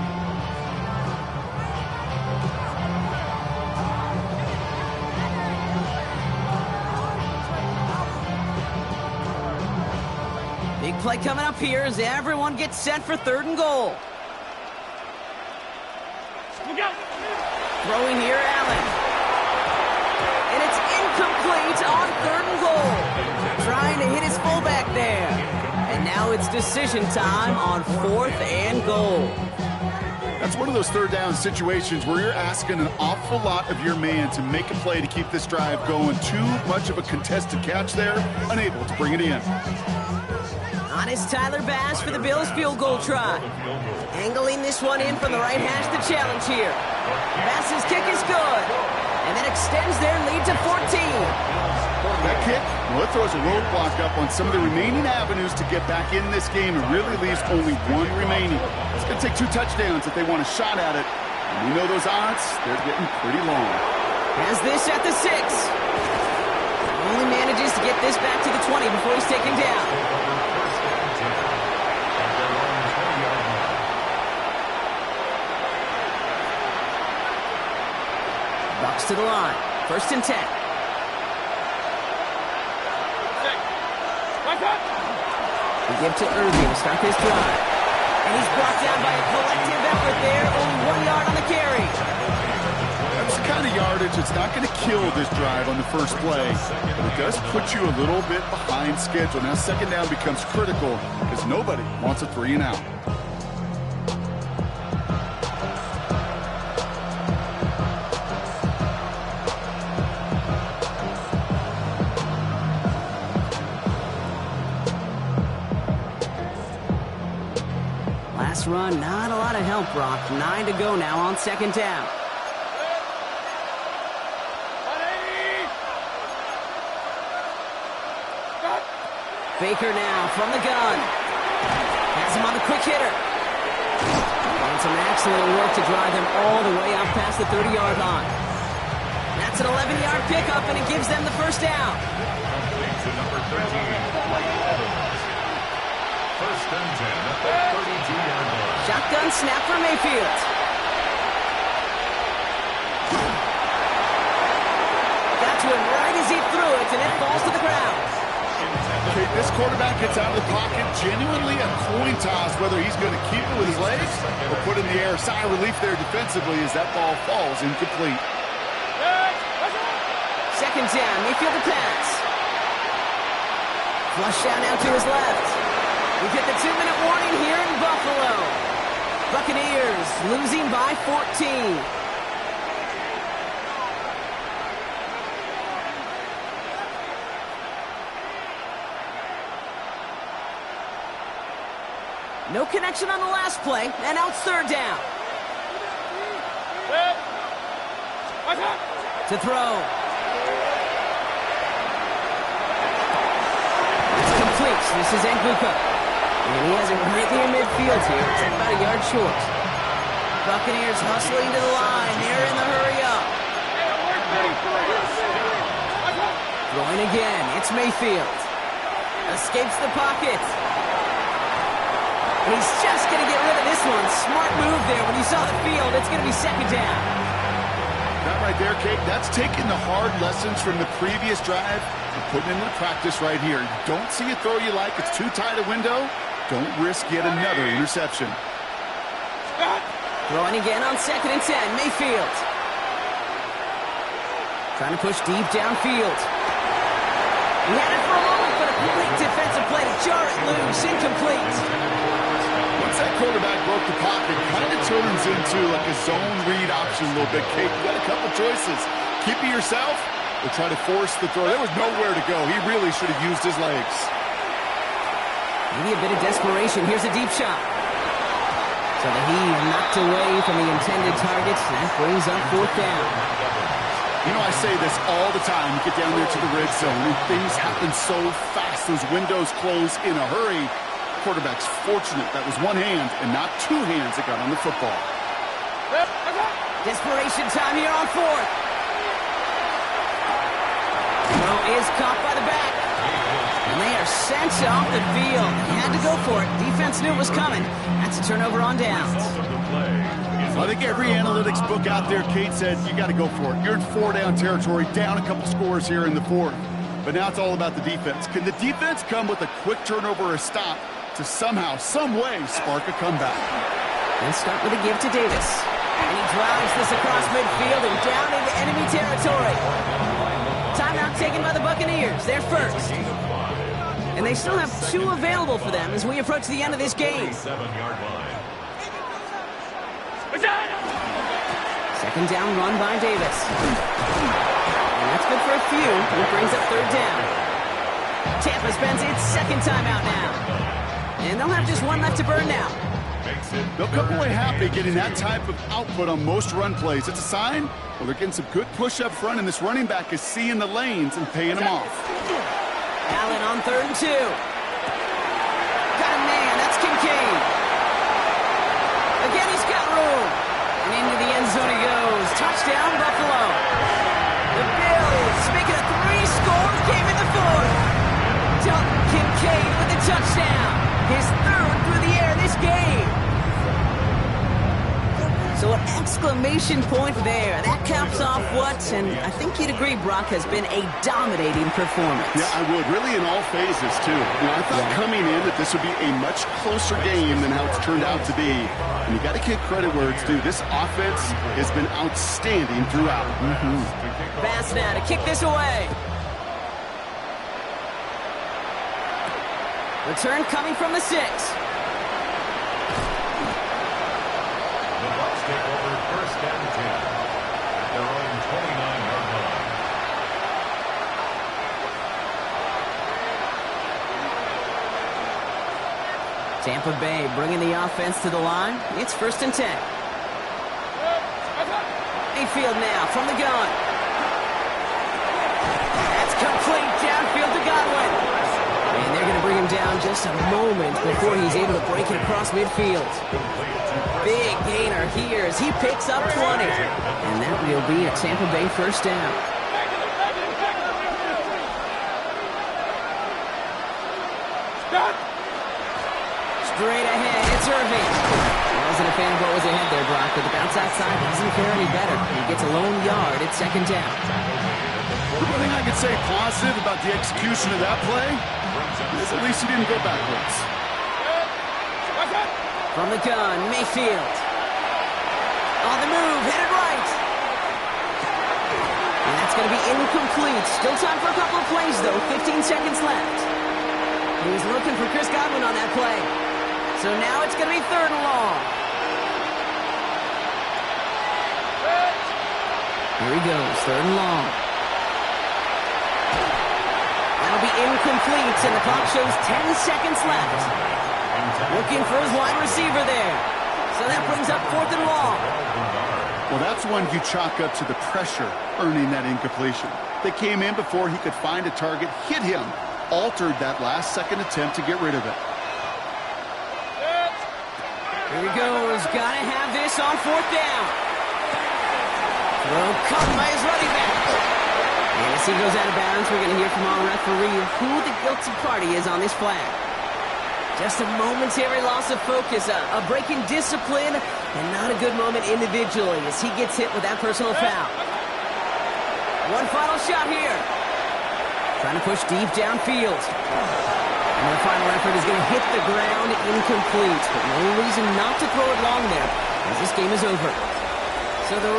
S1: Big play coming up here as everyone gets set for third and goal. Throwing here, Allen. And it's incomplete on third and goal. Trying to hit his fullback there. And now it's decision time on fourth and goal.
S2: That's one of those third down situations where you're asking an awful lot of your man to make a play to keep this drive going. Too much of a contested catch there, unable to bring it in.
S1: On is Tyler Bass for the Bills field goal try. Angling this one in from the right hash to challenge here. Bass's kick is good. And then extends their lead to 14.
S2: That kick, well, it throws a roadblock up on some of the remaining avenues to get back in this game and really leaves only one remaining. It's going to take 2 touchdowns if they want a shot at it. And we know those odds, they're getting pretty long.
S1: Has this at the 6. Only manages to get this back to the 20 before he's taken down. Bucks to the line. First and 10. We give to Irving to start this drive. And he's brought down by a collective effort there. Only 1 yard on the carry.
S2: That's the kind of yardage that's not going to kill this drive on the first play. But it does put you a little bit behind schedule. Now second down becomes critical because nobody wants a 3 and out.
S1: Last run, not a lot of help, Brock. 9 to go now on second down. Baker now from the gun. Has him on the quick hitter. And some excellent work to drive them all the way out past the 30-yard line. That's an 11-yard pickup, and it gives them the first down.
S3: To number 13, First and 10 at the 32-yard line.
S1: Shotgun snap for Mayfield. Got to him right as he threw it, and it falls to the ground.
S2: Okay, this quarterback gets out of the pocket, genuinely a coin toss whether he's going to keep it with his legs or put it in the air. Sigh of relief there defensively as that ball falls incomplete.
S1: Second down, Mayfield to pass. Flush out now to his left. We get the 2-minute warning here in Buffalo. Buccaneers losing by 14. No connection on the last play, and now it's third down. To throw. It's complete. This is Nguka. And he has it right near midfield here. It's about a yard short. Buccaneers hustling to the line. They're in the hurry up. Throwing again. It's Mayfield. Escapes the pocket. And he's just going to get rid of this one. Smart move there. When you saw the field, it's going to be second down.
S2: That right there, Kate, that's taking the hard lessons from the previous drive and putting it into practice right here. You don't see a throw you like. It's too tight a window. Don't risk yet another interception.
S1: Throwing again on second and 10. Mayfield. Trying to push deep downfield. He had it for a moment, but a great defensive play to jar it loose. Incomplete.
S2: Once that quarterback broke the pocket, kind of turns into like a zone read option a little bit. Kate, you got a couple choices. Keep it yourself or try to force the throw. There was nowhere to go. He really should have used his legs.
S1: Maybe a bit of desperation. Here's a deep shot. So the heave knocked away from the intended target. That brings up fourth down.
S2: You know, I say this all the time. You get down there to the red zone, and things happen so fast. Those windows close in a hurry. Quarterback's fortunate that was one hand and not two hands that got on the football.
S1: Desperation time here on fourth. Throw is caught by the back. And they are sent off the field. They had to go for it. Defense knew it was coming. That's a turnover on downs.
S2: I think every analytics book out there, Kate, said you got to go for it. You're in four-down territory, down a couple scores here in the fourth. But now it's all about the defense. Can the defense come with a quick turnover or a stop to somehow, some way, spark a comeback?
S1: Let's start with a give to Davis. And he drives this across midfield and down into enemy territory. Timeout taken by the Buccaneers. They're first. And they still have two available for them as we approach the end of this game. Second down run by Davis. And that's good for a few. It brings up third down. Tampa spends its second timeout now. And they'll have just one left to burn now.
S2: They'll come away happy getting that type of output on most run plays. It's a sign, well, they're getting some good push up front, and this running back is seeing the lanes and paying them off.
S1: Allen on 3rd and 2. Got a man. That's Kincaid. Again, he's got room. And into the end zone he goes. Touchdown, Buffalo. The Bills making a 3-score game in the fourth. Dalton Kincaid with the touchdown. His 3rd through the air this game. So an exclamation point there. That caps off what, and I think you'd agree, Brock, has been a dominating performance.
S2: Yeah, I would. Really in all phases, too. You know, I thought coming in that this would be a much closer game than how it's turned out to be. And you got to give credit where it's due. This offense has been outstanding throughout.
S1: Bass now to kick this away. Return coming from the 6.
S3: Take over first and 10 at their own 29-yard line.
S1: Tampa Bay bringing the offense to the line. It's 1st and 10. Mayfield now from the gun. That's complete downfield to Godwin. And they're going to bring him down just a moment before he's able to break it across midfield. Big gainer here as he picks up 20. And that will be a Tampa Bay first down. Straight ahead, it's Irving. I wasn't a fan of what was ahead there, Brock, but the bounce outside doesn't fare any better. He gets a lone yard at 2nd down.
S2: The one thing I could say positive about the execution of that play is at least he didn't go backwards.
S1: From the gun, Mayfield. On the move, headed right. And that's going to be incomplete. Still time for a couple of plays, though. 15 seconds left. He was looking for Chris Godwin on that play. So now it's going to be 3rd and long. Here he goes, 3rd and long. That'll be incomplete, and the clock shows 10 seconds left. Looking for his wide receiver there. So that brings up 4th and long.
S2: Well, that's one you chalk up to the pressure earning that incompletion. They came in before he could find a target, hit him, altered that last-second attempt to get rid of it.
S1: Here he goes. Got to have this on 4th down. Throw caught by his running back. And as he goes out of bounds, we're going to hear from our referee who the guilty party is on this flag. Just a momentary loss of focus, a break in discipline, and not a good moment individually as he gets hit with that personal foul. One final shot here. Trying to push deep downfield. And the final effort is going to hit the ground incomplete, but no reason not to throw it long there as this game is over. So the